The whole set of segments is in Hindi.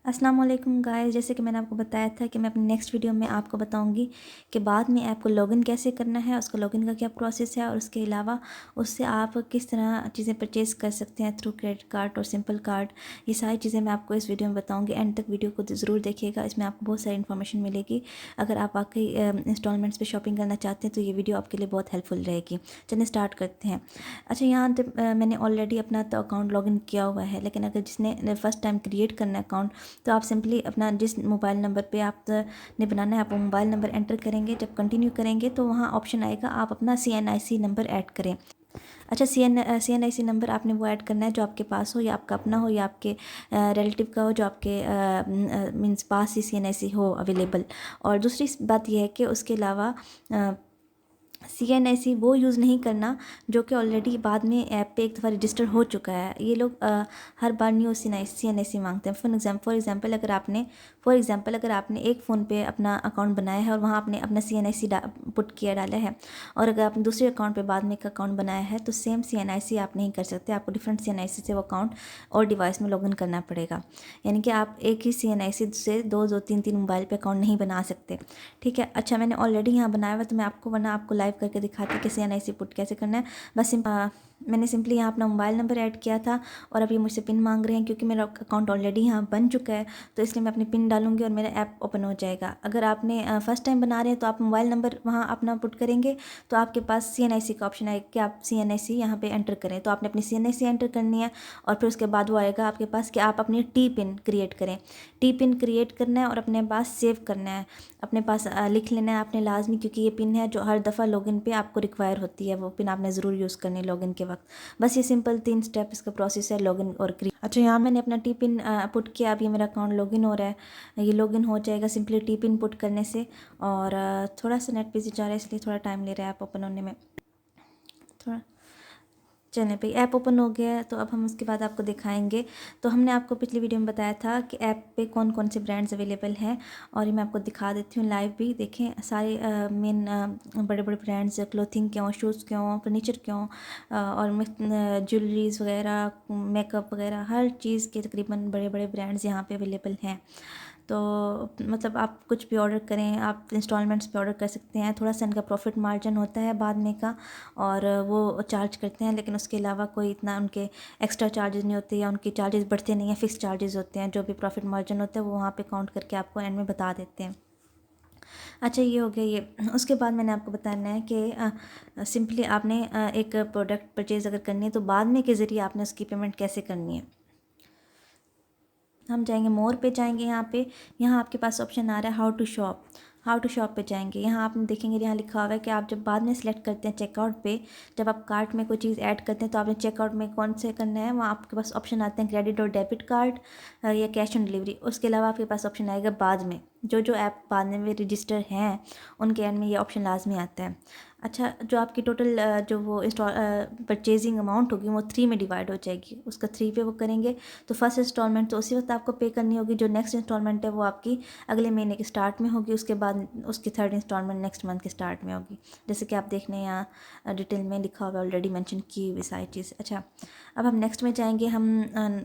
अस्सलाम वालेकुम गाइस, जैसे कि मैंने आपको बताया था कि मैं अपनी नेक्स्ट वीडियो में आपको बताऊंगी कि बाद में ऐप को लॉगिन कैसे करना है, उसका लॉगिन का क्या प्रोसेस है और उसके अलावा उससे आप किस तरह चीज़ें परचेज़ कर सकते हैं थ्रू क्रेडिट कार्ड और सिंपल कार्ड। ये सारी चीज़ें मैं आपको इस वीडियो में बताऊँगी। एंड तक वीडियो को ज़रूर देखिएगा, इसमें आपको बहुत सारी इन्फॉर्मेशन मिलेगी। अगर आप वाकई इंस्टॉलमेंट्स पर शॉपिंग करना चाहते हैं तो ये वीडियो आपके लिए बहुत हेल्पफुल रहेगी। चलिए स्टार्ट करते हैं। अच्छा, यहाँ तक मैंने ऑलरेडी अपना तो अकाउंट लॉगिन किया हुआ है, लेकिन अगर जिसने फ़र्स्ट टाइम क्रिएट करना है अकाउंट तो आप सिंपली अपना जिस मोबाइल नंबर पे आपने बनाना है आप वो मोबाइल नंबर एंटर करेंगे। जब कंटिन्यू करेंगे तो वहाँ ऑप्शन आएगा आप अपना CNIC नंबर ऐड करें। अच्छा, CNIC नंबर आपने वो ऐड करना है जो आपके पास हो, या आपका अपना हो या आपके रिलेटिव का हो, जो आपके मीन्स पास ही CNIC हो अवेलेबल। और दूसरी बात यह है कि उसके अलावा CNIC वो यूज़ नहीं करना जो कि ऑलरेडी बाद में ऐप पे एक दफ़ा रजिस्टर हो चुका है। ये लोग हर बार न्यू CNIC मांगते हैं। फॉर एग्ज़ाम्पल अगर आपने एक फ़ोन पे अपना अकाउंट बनाया है और वहाँ आपने अपना CNIC पुट किया डाला है, और अगर आपने दूसरे अकाउंट पे बाद में एक अकाउंट बनाया है तो सेम CNIC आप नहीं कर सकते। आपको डिफरेंट CNIC से वो अकाउंट और डिवाइस में लॉगिन करना पड़ेगा। यानी कि आप एक ही CNIC से दो दो तीन तीन मोबाइल पे अकाउंट नहीं बना सकते। ठीक है। अच्छा, मैंने ऑलरेडी यहाँ बनाया हुआ, तो मैं आपको लाइव करके दिखाती हूँ कि CNIC पुट कैसे करना है। बस मैंने सिंपली यहाँ अपना मोबाइल नंबर ऐड किया था और अब ये मुझसे पिन मांग रहे हैं। क्योंकि मेरा अकाउंट ऑलरेडी यहाँ बन चुका है तो इसलिए मैं अपनी पिन डालूंगी और मेरा ऐप ओपन हो जाएगा। अगर आपने फ़र्स्ट टाइम बना रहे हैं तो आप मोबाइल नंबर वहाँ अपना पुट करेंगे तो आपके पास CNIC का ऑप्शन आएगा कि आप CNIC यहाँ पे एंटर करें। तो आपने अपनी CNIC एंटर करनी है और फिर उसके बाद वो आएगा आपके पास कि आप अपनी टी पिन क्रिएट करें। टी पिन क्रिएट करना है और अपने पास सेव करना है, अपने पास लिख लेना है आपने लाजमी, क्योंकि ये पिन है जो हर दफ़ा लॉगिन पे आपको रिक्वायर होती है। वो पिन आपने ज़रूर यूज़ करनी है लॉगिन के वक्त। बस ये सिंपल 3 स्टेप इसका प्रोसेस है लॉगिन और क्रिएट। अच्छा, यहाँ मैंने अपना टी पिन पुट किया। अब ये मेरा अकाउंट लॉगिन हो रहा है। ये लॉगिन हो जाएगा सिंपली टी पिन पुट करने से। और थोड़ा सा नेट बिजी जा रहा है इसलिए थोड़ा टाइम ले रहा है ऐप ओपन होने में। थोड़ा चलें भाई, ऐप ओपन हो गया है तो अब हम उसके बाद आपको दिखाएंगे। तो हमने आपको पिछली वीडियो में बताया था कि ऐप पे कौन कौन से ब्रांड्स अवेलेबल हैं, और ये मैं आपको दिखा देती हूँ लाइव भी। देखें, सारे मेन बड़े बड़े ब्रांड्स, क्लोथिंग के हों, शूज़ के हों, फर्नीचर के हों, और ज्वेलरीज वगैरह, मेकअप वगैरह, हर चीज़ के तकरीबन बड़े बड़े ब्रांड्स यहाँ पे अवेलेबल हैं। तो मतलब आप कुछ भी ऑर्डर करें, आप इंस्टॉलमेंट्स पे ऑर्डर कर सकते हैं। थोड़ा सा इनका प्रॉफिट मार्जिन होता है बाद में का, और वो चार्ज करते हैं, लेकिन उसके अलावा कोई इतना उनके एक्स्ट्रा चार्जेस नहीं होते या उनके चार्जेस बढ़ते नहीं हैं। फिक्स चार्जेस होते हैं। जो भी प्रॉफिट मार्जिन होता है वो वहाँ पे काउंट करके आपको एंड में बता देते हैं। अच्छा, ये हो गया ये। उसके बाद मैंने आपको बताना है कि सिंपली आपने एक प्रोडक्ट परचेज़ अगर करनी है तो बाद में के ज़रिए आपने उसकी पेमेंट कैसे करनी है। हम जाएंगे मोर पे, जाएंगे यहाँ आपके पास ऑप्शन आ रहा है हाउ टू शॉप पे जाएंगे। यहाँ आप देखेंगे, यहाँ लिखा हुआ है कि आप जब बाद में सेलेक्ट करते हैं चेकआउट पे, जब आप कार्ट में कोई चीज़ ऐड करते हैं तो आपने चेकआउट में कौन से करना है, वहाँ आपके पास ऑप्शन आते हैं क्रेडिट और डेबिट कार्ड या कैश ऑन डिलीवरी। उसके अलावा आपके पास ऑप्शन आएगा बाद में। जो ऐप बाद में रजिस्टर हैं उनके एंड में ये ऑप्शन लाजमी आता है। अच्छा, जो आपकी टोटल जो वो परचेजिंग अमाउंट होगी वो 3 में डिवाइड हो जाएगी। उसका 3 पे वो करेंगे तो फर्स्ट इंस्टॉलमेंट तो उसी वक्त आपको पे करनी होगी। जो नेक्स्ट इंस्टॉलमेंट है वो आपकी अगले महीने के स्टार्ट में होगी। उसके बाद उसकी थर्ड इंस्टॉलमेंट नेक्स्ट मंथ के स्टार्ट में होगी। जैसे कि आप देख लें, यहाँ डिटेल में लिखा हुआ है, ऑलरेडी मेंशन की हुई सारी चीज़। अच्छा, अब हम नेक्स्ट में जाएंगे, हम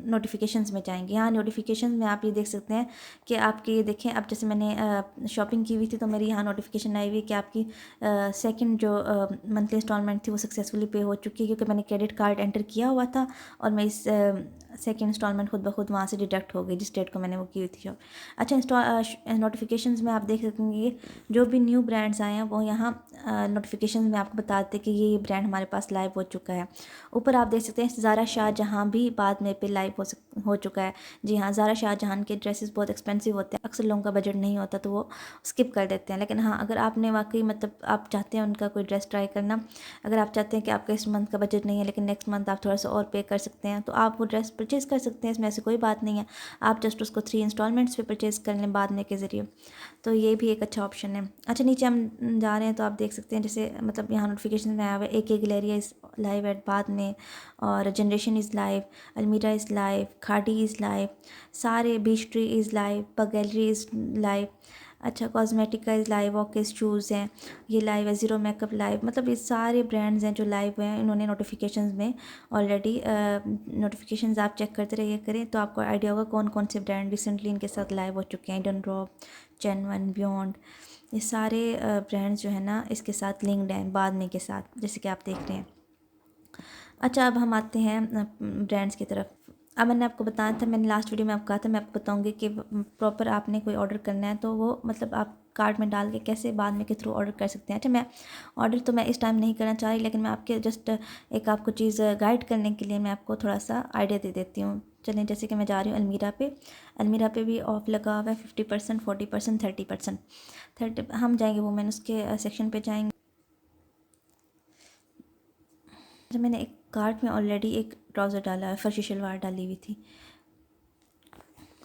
नोटिफिकेशंस में जाएंगे। यहाँ नोटिफिकेशन में आप ये देख सकते हैं कि आपके, ये देखें, अब जैसे मैंने शॉपिंग की हुई थी तो मेरी यहाँ नोटिफिकेशन आई हुई है कि आपकी सेकंड जो मंथली इंस्टॉलमेंट थी वो सक्सेसफुली पे हो चुकी है, क्योंकि मैंने क्रेडिट कार्ड एंटर किया हुआ था और मैं इस सेकेंड इंस्टॉलमेंट खुद ब खुद वहाँ से डिडक्ट हो गई जिस डेट को मैंने वो की हुई थी। अच्छा, नोटिफिकेशंस में आप देख सकेंगे जो भी न्यू ब्रांड्स आए हैं वो यहाँ नोटिफिकेशन में आपको बताते हैं कि ये ब्रांड हमारे पास लाइव हो चुका है। ऊपर आप देख सकते हैं ज़ारा शाहजहाँ भी बाद में पे लाइव हो चुका है। जी हाँ, ज़ारा शाहजहाँ के ड्रेसेस बहुत एक्सपेंसिव होते हैं, अक्सर लोगों का बजट नहीं होता तो वो स्किप कर देते हैं। लेकिन हाँ, अगर आपने वाकई मतलब आप चाहते हैं उनका कोई ड्रेस ट्राई करना, अगर आप चाहते हैं कि आपका इस मंथ का बजट नहीं है लेकिन नेक्स्ट मंथ आप थोड़ा सा और पे कर सकते हैं, तो आप वो ड्रेस परचेज़ कर सकते हैं। इसमें ऐसी कोई बात नहीं है। आप जस्ट उसको 3 इंस्टॉलमेंट्स पे परचेज़ कर लें बाद में के ज़रिए, तो ये भी एक अच्छा ऑप्शन है। अच्छा, नीचे हम जा रहे हैं तो आप देख सकते हैं, जैसे मतलब यहाँ नोटिफिकेशन में आया हुआ है AK Galleria is live at बाद में, और जनरेशन इज़ लाइव, अलमीरा इज़ लाइव, खाड़ी इज़ लाइव, सारे बीच ट्री इज़ लाइव, पग गैलरी इज़ लाइव, अच्छा, कॉस्मेटिक का लाइव, ऑकेस शूज़ हैं, ये लाइव है, ज़ीरो मेकअप लाइव, मतलब ये सारे ब्रांड्स हैं जो लाइव हैं। इन्होंने नोटिफिकेशंस में ऑलरेडी नोटिफिकेशंस आप चेक करते रहिए करें तो आपको आइडिया होगा कौन कौन से ब्रांड रिसेंटली इनके साथ लाइव हो चुके हैं। डन ड्रॉप, चैनवन, बियॉन्ड, ये सारे ब्रांड्स जो है ना इसके साथ लिंक्ड हैं बाद में के साथ, जैसे कि आप देख रहे हैं। अच्छा, अब हम आते हैं ब्रांड्स की तरफ। अब मैंने आपको बताया था, मैंने लास्ट वीडियो में आपको कहा था, मैं आपको बताऊंगी कि प्रॉपर आपने कोई ऑर्डर करना है तो वो मतलब आप कार्ट में डाल के कैसे बाद में के थ्रू ऑर्डर कर सकते हैं। अच्छा, मैं ऑर्डर तो मैं इस टाइम नहीं करना चाह रही, लेकिन मैं आपके जस्ट एक आपको चीज़ गाइड करने के लिए मैं आपको थोड़ा सा आइडिया दे देती हूँ। चलिए, जैसे कि मैं जा रही हूँ अलमीरा पे भी ऑफ लगा हुआ है 50%, 40%, 30%। 30 हम जाएंगे वुमेन्स के सेक्शन पे जाएंगे। जब मैंने एक कार्ट में ऑलरेडी एक ट्राउज़र डाला है, फर्शी शलवार डाली हुई थी।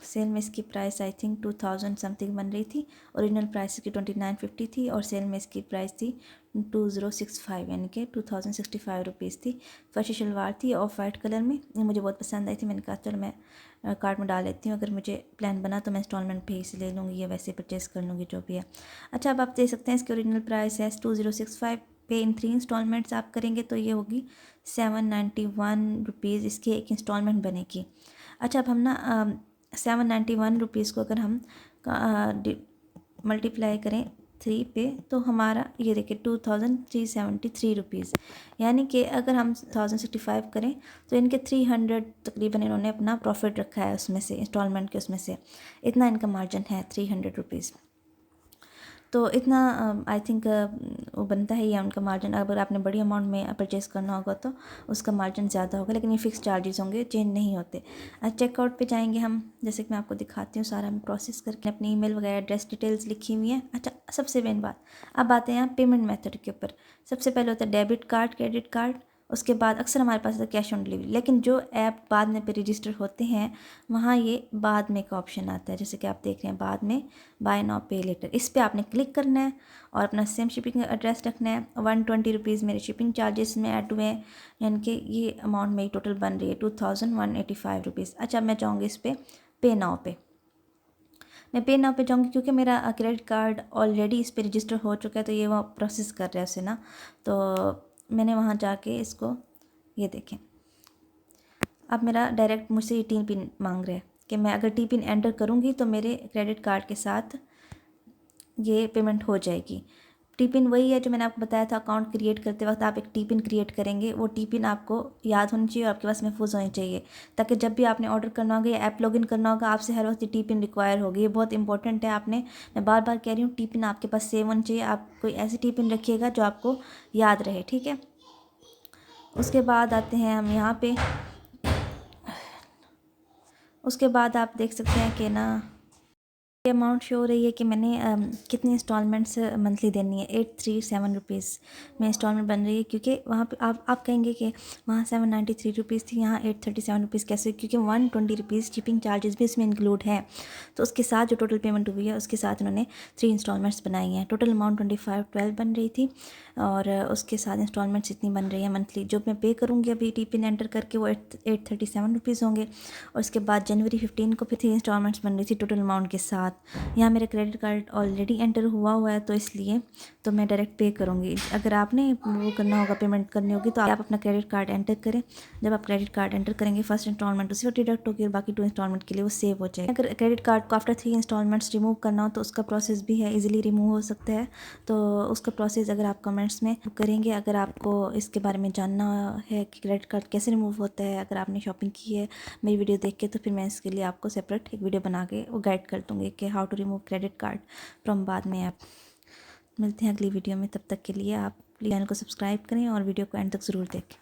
सेल में इसकी प्राइस आई थिंक 2000 समथिंग बन रही थी। ओरिजिनल प्राइस इसकी 2950 थी और सेल में इसकी प्राइस थी 2065, यानी कि 2065 रुपीज़ थी। फर्शी शलवार थी ऑफ वाइट कलर में, ये मुझे बहुत पसंद आई थी। मैंने कहा चलो मैं कार्ट में डाल लेती हूँ, अगर मुझे प्लान बना तो मैं इंस्टॉलमेंट पे ही से ले लूँगी या वैसे परचेज़ कर लूँगी जो भी है। अच्छा, अब आप देख सकते हैं इसकी ओरिजिनल प्राइस है 2065 पे। इन 3 इंस्टॉलमेंट्स आप करेंगे तो ये होगी 791 रुपीज़, इसकी एक इंस्टॉलमेंट बनेगी। अच्छा, अब हम ना 791 रुपीज़ को अगर हम मल्टीप्लाई करें 3 पे तो हमारा ये देखिए 2373 रुपीज़, यानी कि अगर हम 1065 करें तो इनके 300 तकरीबन इन्होंने अपना प्रॉफिट रखा है उसमें से, इंस्टॉलमेंट के उसमें से इतना इनका मार्जिन है 300 रुपीज़। तो इतना आई थिंक वो बनता है, या उनका मार्जिन। अगर आपने बड़ी अमाउंट में परचेज़ करना होगा तो उसका मार्जिन ज़्यादा होगा, लेकिन ये फिक्स चार्जेस होंगे, चेंज नहीं होते। चेकआउट पे जाएंगे हम, जैसे कि मैं आपको दिखाती हूँ सारा मैं प्रोसेस करके, अपनी ईमेल वगैरह एड्रेस डिटेल्स लिखी हुई हैं। अच्छा, सबसे मेन बात, अब आते हैं यहाँ पेमेंट मेथड के ऊपर। सबसे पहले होता है डेबिट कार्ड, क्रेडिट कार्ड, उसके बाद अक्सर हमारे पास है कैश ऑन डिलीवरी, लेकिन जो ऐप बाद में पे रजिस्टर होते हैं वहाँ ये बाद में का ऑप्शन आता है, जैसे कि आप देख रहे हैं बाद में बाय नाउ पे लेटर, इस पर आपने क्लिक करना है और अपना सेम शिपिंग एड्रेस रखना है। 120 रुपीज़ मेरे शिपिंग चार्जेस में ऐड हुए हैं, यानी कि ये अमाउंट मेरी टोटल बन रही है 2185 रुपीज़। अच्छा, मैं जाऊँगी इस पर पे नाउ पे, मैं पे नाउ पे जाऊँगी क्योंकि मेरा क्रेडिट कार्ड ऑलरेडी इस पर रजिस्टर हो चुका है, तो ये वो प्रोसेस कर रहा है उसे ना, तो मैंने वहाँ जाके इसको, ये देखें अब मेरा डायरेक्ट मुझसे ये टी पिन मांग रहा है कि मैं अगर टी पिन एंटर करूँगी तो मेरे क्रेडिट कार्ड के साथ ये पेमेंट हो जाएगी। टी पिन वही है जो मैंने आपको बताया था, अकाउंट क्रिएट करते वक्त आप एक टी पिन क्रिएट करेंगे, वो टी पिन आपको याद होनी चाहिए और आपके पास महफूज होनी चाहिए, ताकि जब भी आपने ऑर्डर करना होगा या ऐप लॉगिन करना होगा आपसे हर वक्त टी पिन रिक्वायर होगी। ये बहुत इंपॉर्टेंट है, आपने, मैं बार बार कह रही हूँ, टी पिन आपके पास सेव होनी चाहिए। आप कोई ऐसी टी पिन रखिएगा जो आपको याद रहे, ठीक है। उसके बाद आते हैं हम यहाँ पे, उसके बाद आप देख सकते हैं कि ना ये अमाउंट शो हो रही है कि मैंने कितनी इंस्टॉलमेंट्स मंथली देनी है। 837 रुपीज़ में इंस्टॉलमेंट बन रही है, क्योंकि वहाँ पे आप कहेंगे कि वहाँ 793 रुपीज़ थी, यहाँ 837 रुपीज़ कैसे, क्योंकि 120 रुपीज़ शिपिंग चार्जेस भी इसमें इंक्लूड है। तो उसके साथ जो टोटल पेमेंट हुई है उसके साथ इन्होंने 3 इंस्टॉलमेंट्स बनाई हैं। टोटल अमाउंट 2512 बन रही थी और उसके साथ इंस्टॉलमेंट्स इतनी बन रही है मंथली। जो मैं पे करूँगी अभी टी पिन एंटर करके वो 837 रुपीज़ होंगे, और उसके बाद जनवरी 15 को फिर 3 इंस्टॉलमेंट्स बन रही थी टोटल अमाउंट के साथ। यहाँ मेरा क्रेडिट कार्ड ऑलरेडी एंटर हुआ है तो इसलिए तो मैं डायरेक्ट पे करूँगी। अगर आपने वो करना होगा, पेमेंट करनी होगी, तो आप अपना क्रेडिट कार्ड एंटर करें। जब आप क्रेडिट कार्ड एंटर करेंगे फर्स्ट इंस्टॉलमेंट उसी वक्त डिडक्ट होगी और बाकी 2 इंस्टॉलमेंट के लिए वो सेव हो जाएगा। अगर क्रेडिट कार्ड को आफ्टर 3 इंस्टॉलमेंट्स रिमूव करना हो तो उसका प्रोसेस भी है, ईजिली रिमूव हो सकता है। तो उसका प्रोसेस अगर आप कमेंट्स में करेंगे, अगर आपको इसके बारे में जानना है कि क्रेडिट कार्ड कैसे रिमूव होता है, अगर आपने शॉपिंग की है मेरी वीडियो देख के, तो फिर मैं इसके लिए आपको सेपरेट एक वीडियो बना के वो गाइड कर दूँगी कि how to remove credit card from बाद में ऐप। मिलते हैं अगली वीडियो में, तब तक के लिए आप प्लीज़ चैनल को सब्सक्राइब करें और वीडियो को एंड तक ज़रूर देखें।